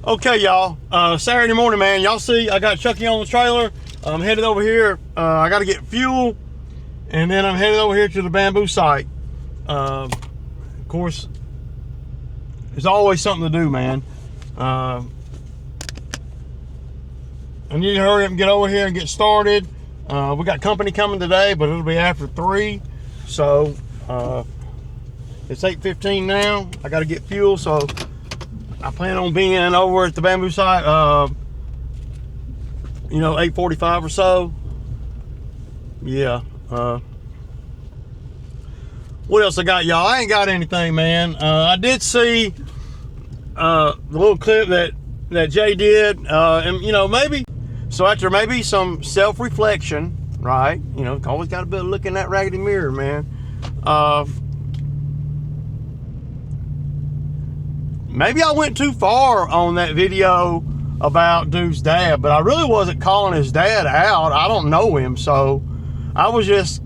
Okay, y'all. Saturday morning, man. Y'all see, I got Chucky on the trailer. I'm headed over here. I got to get fuel, and then I'm headed over here to the bamboo site. Of course, there's always something to do, man. I need to hurry up and get over here and get started. We got company coming today, but it'll be after 3. So it's 8:15 now. I got to get fuel, so I plan on being over at the bamboo site, 8:45 or so. Yeah. What else I got, y'all? I ain't got anything, man. I did see the little clip that Jay did, and maybe so after maybe some self-reflection, right? Always got to be looking in that raggedy mirror, man. Maybe I went too far on that video about dude's dad, but I really wasn't calling his dad out. I don't know him, so I was just,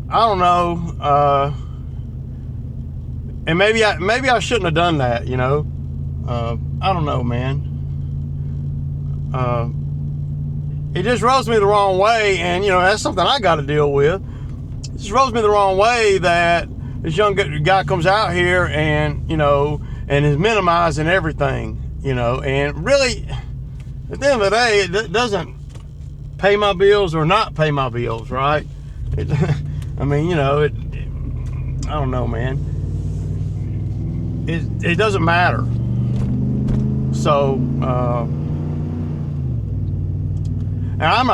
I don't know, and maybe I shouldn't have done that, I don't know, man. It just rubs me the wrong way, and that's something I got to deal with. It just rubs me the wrong way that this young guy comes out here and and is minimizing everything, and really, at the end of the day, it doesn't pay my bills or not pay my bills, right? I don't know, man. It doesn't matter. So, and I'm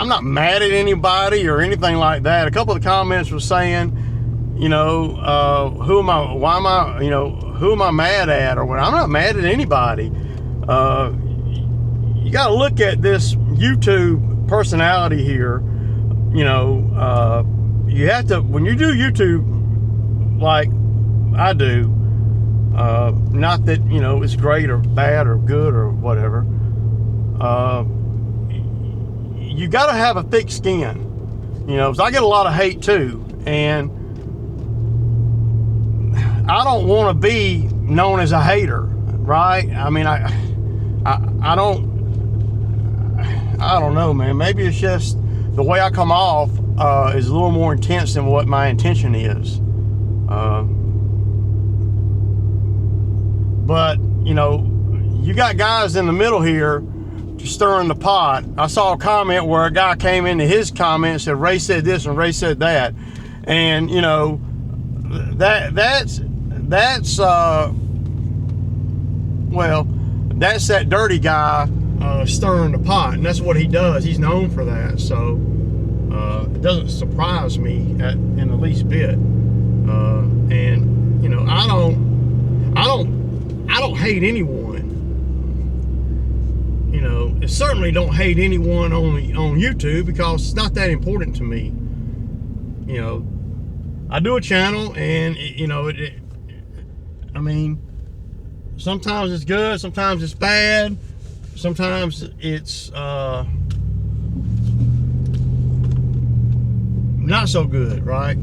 not mad at anybody or anything like that. A couple of the comments were saying, who am I mad at or what? I'm not mad at anybody. You got to look at this YouTube personality here. You have to, when you do YouTube like I do, not that, it's great or bad or good or whatever. You got to have a thick skin, because I get a lot of hate too. And I don't want to be known as a hater, right? I don't know, man. Maybe it's just the way I come off is a little more intense than what my intention is. But, you got guys in the middle here stirring the pot. I saw a comment where a guy came into his comment and said, Ray said this and Ray said that. And, that's that dirty guy stirring the pot, and that's what he does. He's known for that, so it doesn't surprise me in the least bit. And I don't hate anyone. I certainly don't hate anyone on YouTube, because it's not that important to me. I do a channel, and sometimes it's good, sometimes it's bad, sometimes it's not so good, right?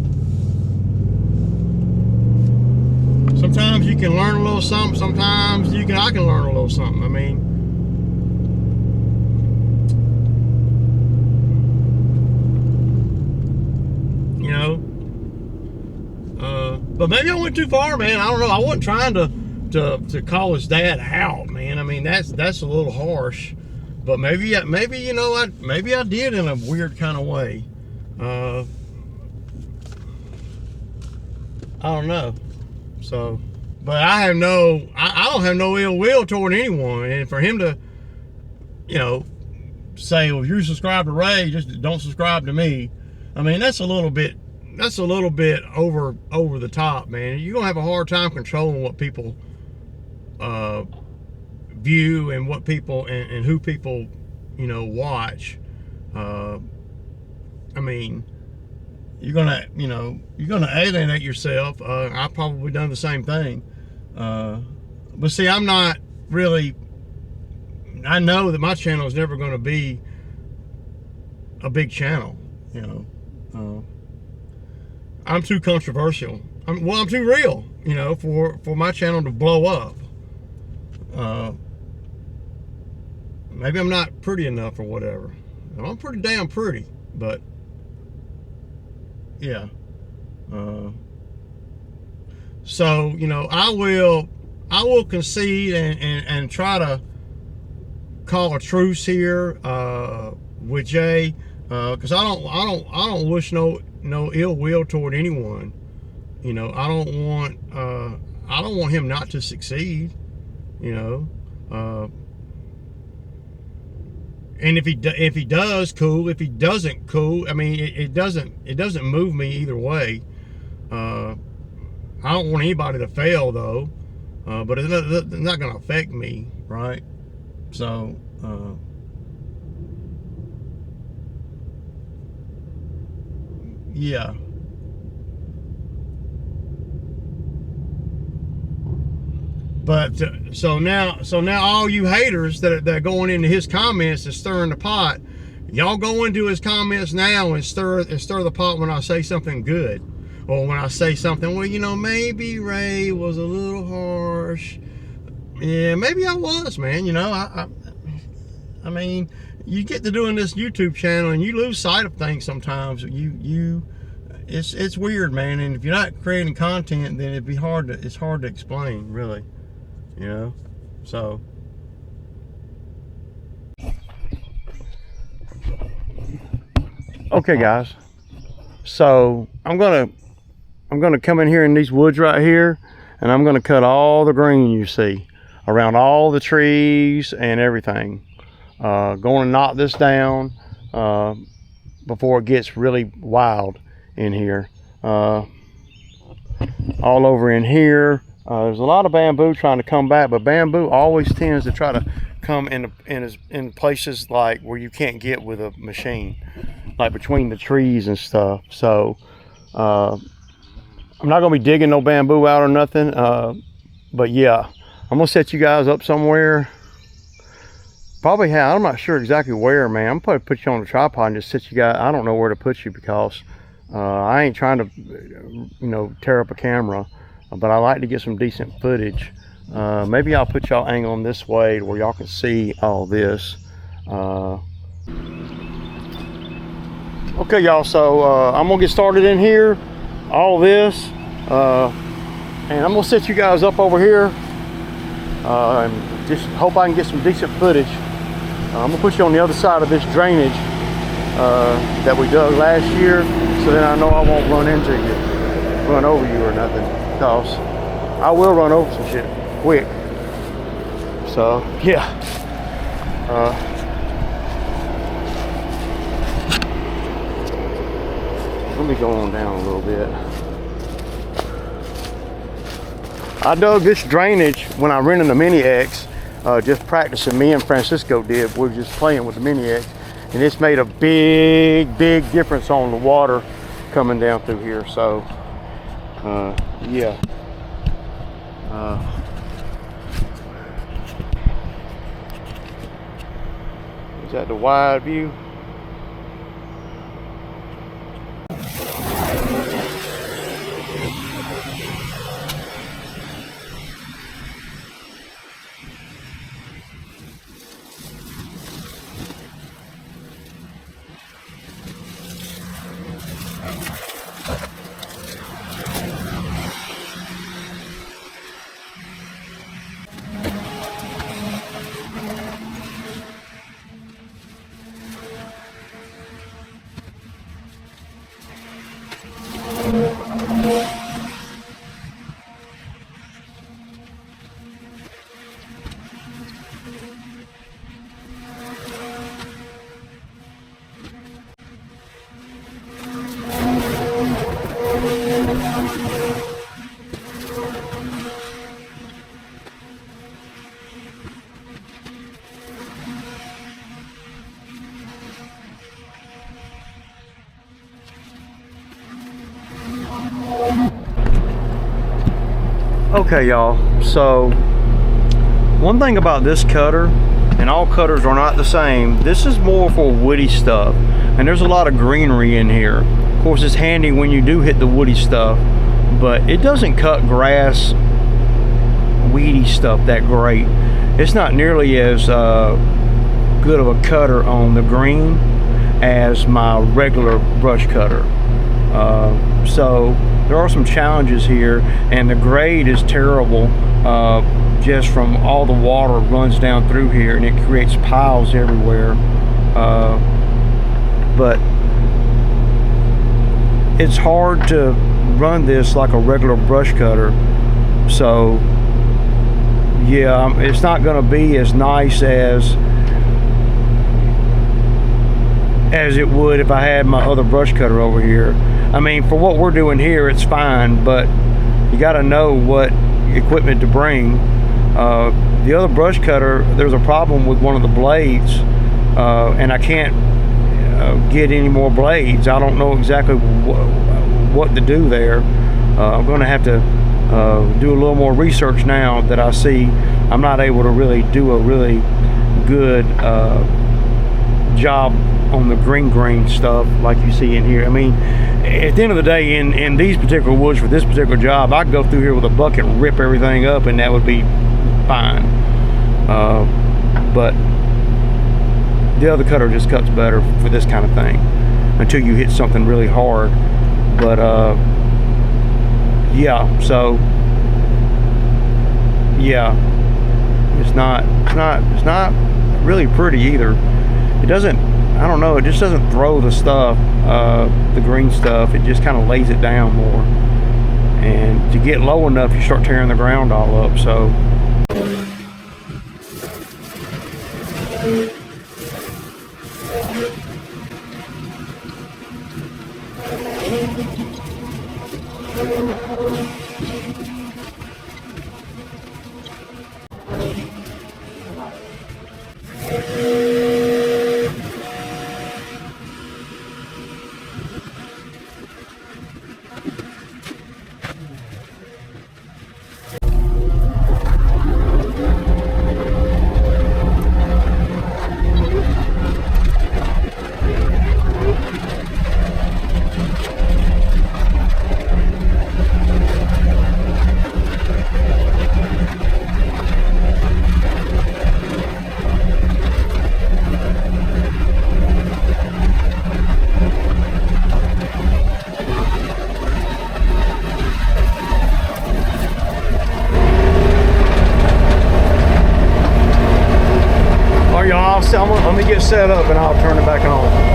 Sometimes you can learn a little something, sometimes I can learn a little something. But maybe I went too far, man. I don't know. I wasn't trying to call his dad out, man. That's a little harsh. But maybe I did in a weird kind of way. I don't know. So, but I don't have no ill will toward anyone. And for him to, say, well, you subscribe to Ray, just don't subscribe to me. That's a little bit over the top, man. You're gonna have a hard time controlling what people view and what people and who people watch. You're gonna alienate yourself. I've probably done the same thing, but see, I'm not really, I know that my channel is never going to be a big channel. I'm too controversial. I'm too real, for my channel to blow up. maybe I'm not pretty enough or whatever. I'm pretty damn pretty, but yeah. So, you know, I will concede and try to call a truce here with Jay, because I don't wish no ill will toward anyone. You know, I don't want him not to succeed. You know, and if he does, cool. If he doesn't, cool. I mean, it doesn't move me either way. I don't want anybody to fail though, but it's not going to affect me, right? So, yeah. But so now all you haters that are going into his comments and stirring the pot, y'all go into his comments now and stir the pot when I say something good, or when I say something, well, you know, maybe Ray was a little harsh. Yeah, maybe I was, man. You know, I mean, you get to doing this YouTube channel and you lose sight of things sometimes. It's weird, man. And if you're not creating content, then it's hard to explain, really. You know, so okay, guys. So I'm gonna come in here in these woods right here, and I'm gonna cut all the green you see around all the trees and everything. Going to knock this down before it gets really wild in here. All over in here. There's a lot of bamboo trying to come back, but bamboo always tends to try to come in places like where you can't get with a machine, like between the trees and stuff. So I'm not gonna be digging no bamboo out or nothing, but yeah, I'm gonna set you guys up somewhere. Probably I'm not sure exactly where, man. I'm probably put you on a tripod and just set you guys. I don't know where to put you because I ain't trying to, you know, tear up a camera. But I like to get some decent footage. Maybe I'll put y'all angling this way where y'all can see all this. Okay, y'all, so I'm gonna get started in here, all this, and I'm gonna set you guys up over here, and just hope I can get some decent footage. I'm gonna put you on the other side of this drainage that we dug last year, so then I know I won't run over you or nothing. Because I will run over some shit quick. So yeah, let me go on down a little bit. I dug this drainage when I rented the Mini X, just practicing. Me and Francisco did. We were just playing with the Mini X, and it's made a big difference on the water coming down through here. So yeah. Is that the wide view? Okay, y'all, so one thing about this cutter, and all cutters are not the same, this is more for woody stuff, and there's a lot of greenery in here. Of course, it's handy when you do hit the woody stuff, but it doesn't cut grass weedy stuff that great. It's not nearly as good of a cutter on the green as my regular brush cutter. So there are some challenges here, and the grade is terrible just from all the water runs down through here, and it creates piles everywhere. But it's hard to run this like a regular brush cutter, so yeah, it's not going to be as nice as it would if I had my other brush cutter over here. I mean, for what we're doing here, it's fine, but you got to know what equipment to bring. The other brush cutter, there's a problem with one of the blades, and I can't get any more blades. I don't know exactly what to do there. I'm going to have to do a little more research now that I see I'm not able to really do a really good job on the green stuff like you see in here. I mean, at the end of the day, in these particular woods for this particular job, I could go through here with a bucket and rip everything up, and that would be fine. But the other cutter just cuts better for this kind of thing until you hit something really hard. But yeah, so yeah, it's not really pretty either. It doesn't, I don't know, it just doesn't throw the stuff, the green stuff. It just kind of lays it down more, and to get low enough you start tearing the ground all up. So let me get set up and I'll turn it back on.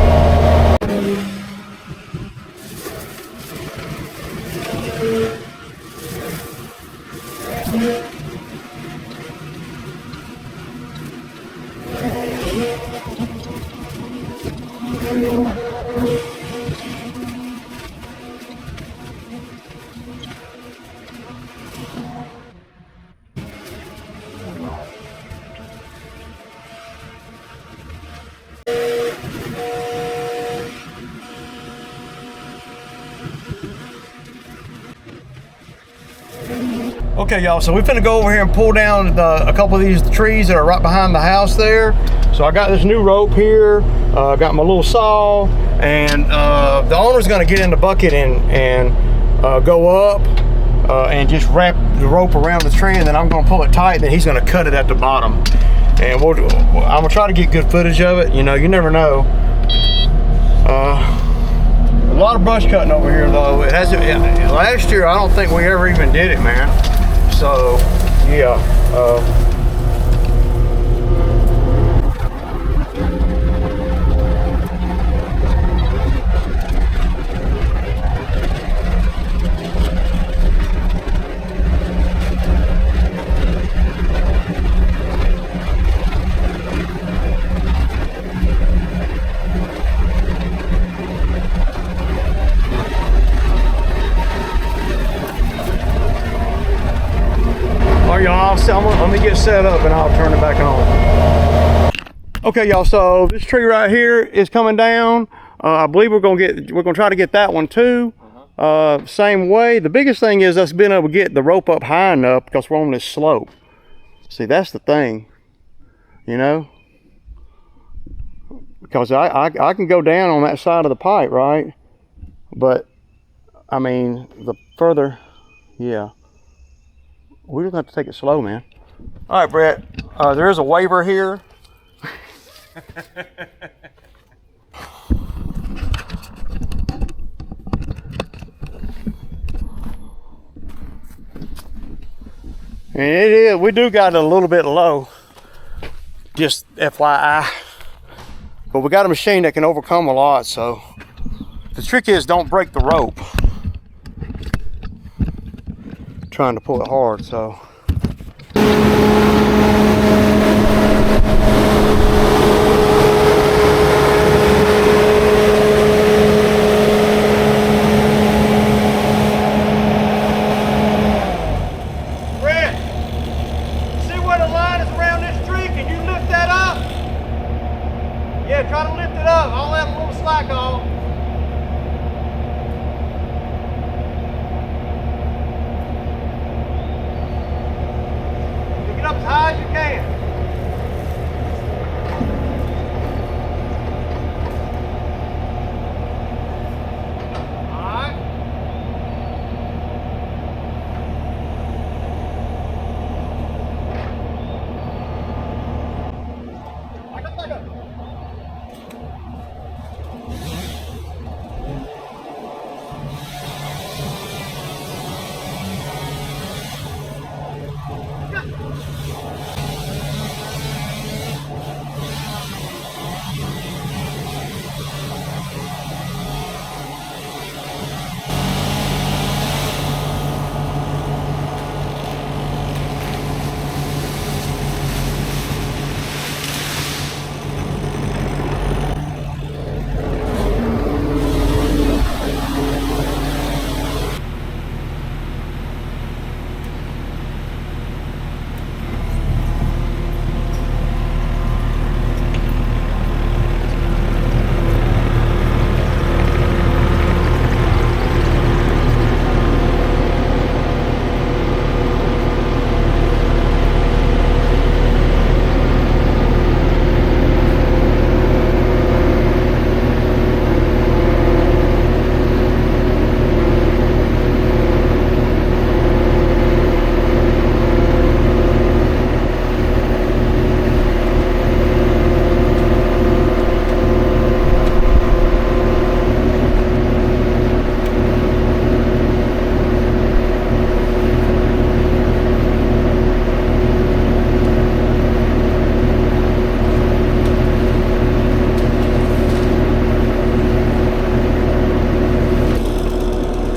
Okay, y'all, so we're finna go over here and pull down a couple of these trees that are right behind the house there. So I got this new rope here, got my little saw, and the owner's gonna get in the bucket and go up and just wrap the rope around the tree, and then I'm gonna pull it tight, and then he's gonna cut it at the bottom. And I'm gonna try to get good footage of it. You know, you never know. A lot of brush cutting over here though. It hasn't, last year I don't think we ever even did it, man. So yeah, let me get set up and I'll turn it back on. Okay, y'all, so this tree right here is coming down. I believe we're gonna try to get that one too. Same way. The biggest thing is us being able to get the rope up high enough because we're on this slope. See, that's the thing, you know, because I can go down on that side of the pipe, right? But I mean, the further, yeah. we're gonna have to take it slow, man. All right, Brett. There is a waiver here. And it is. We do got it a little bit low. Just FYI. But we got a machine that can overcome a lot. So the trick is don't break the rope. Trying to pull it hard. So. Try to lift it up. I'll have a little slack on. Pick it up as high as you can. All right. Back up.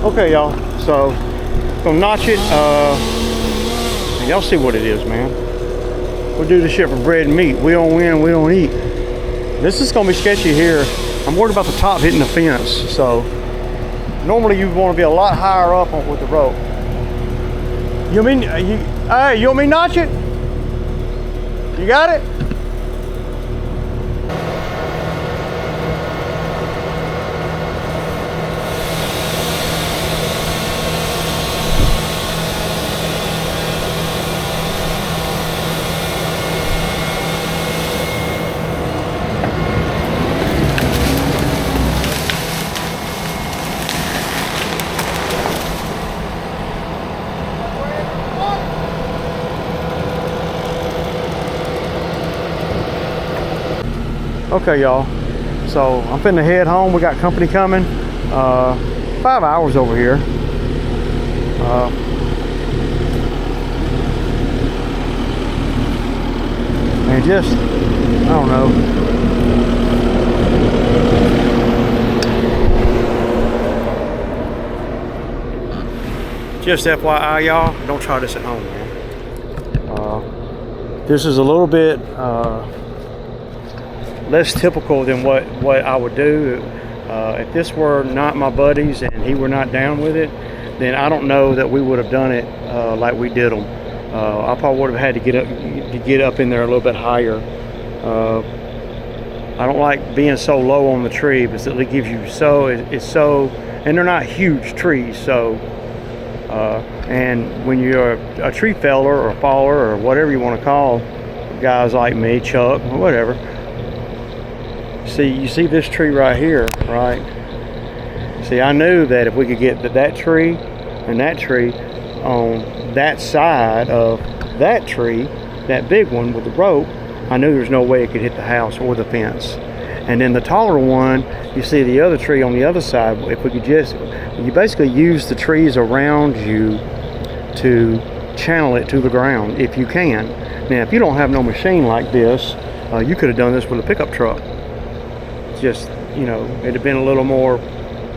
Okay, y'all, so gonna notch it. Y'all see what it is, man. We do this shit for bread and meat. We don't win, we don't eat. This is gonna be sketchy here. I'm worried about the top hitting the fence. So normally you want to be a lot higher up with the rope. You want me to notch it? You got it? Okay, y'all, so I'm finna head home. We got company coming. 5 hours over here. And just, I don't know. Just FYI, y'all, don't try this at home, man. This is a little bit less typical than what I would do. If this were not my buddies and he were not down with it, then I don't know that we would have done it like we did them. I probably would have had to get up in there a little bit higher. I don't like being so low on the tree, but it gives you it's so, and they're not huge trees, so and when you're a tree feller or a faller or whatever you want to call guys like me, Chuck, or whatever. See, you see this tree right here, right? See, I knew that if we could get that tree and that tree on that side of that tree, that big one with the rope, I knew there's no way it could hit the house or the fence. And then the taller one, you see the other tree on the other side. If we could just, you basically use the trees around you to channel it to the ground if you can. Now, if you don't have no machine like this, you could have done this with a pickup truck. Just, you know, it'd have been a little more,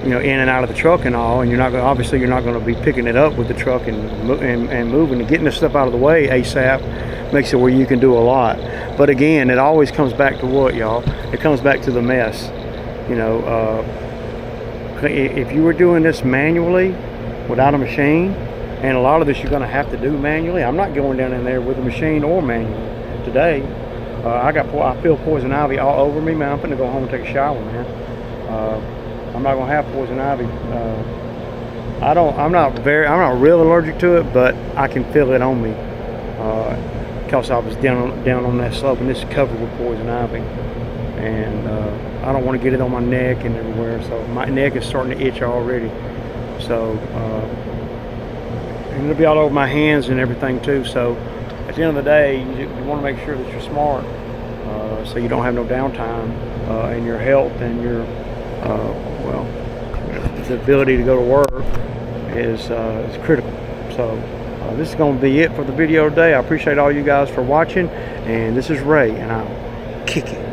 you know, in and out of the truck and all, and you're not gonna, obviously you're not going to be picking it up with the truck and moving and getting this stuff out of the way ASAP. Makes it where you can do a lot. But again, it always comes back to what, y'all? It comes back to the mess. You know, if you were doing this manually without a machine, and a lot of this you're going to have to do manually. I'm not going down in there with a machine or manual today. I feel poison ivy all over me, man. I'm gonna go home and take a shower, man. I'm not gonna have poison ivy. I'm not real allergic to it, but I can feel it on me because I was down on that slope, and this is covered with poison ivy, and I don't want to get it on my neck and everywhere. So my neck is starting to itch already. So and it'll be all over my hands and everything too. So at the end of the day, you want to make sure that you're smart, so you don't have no downtime in your health and your well, the ability to go to work is critical. So this is going to be it for the video today. I appreciate all you guys for watching, and this is Ray, and I'll kick it.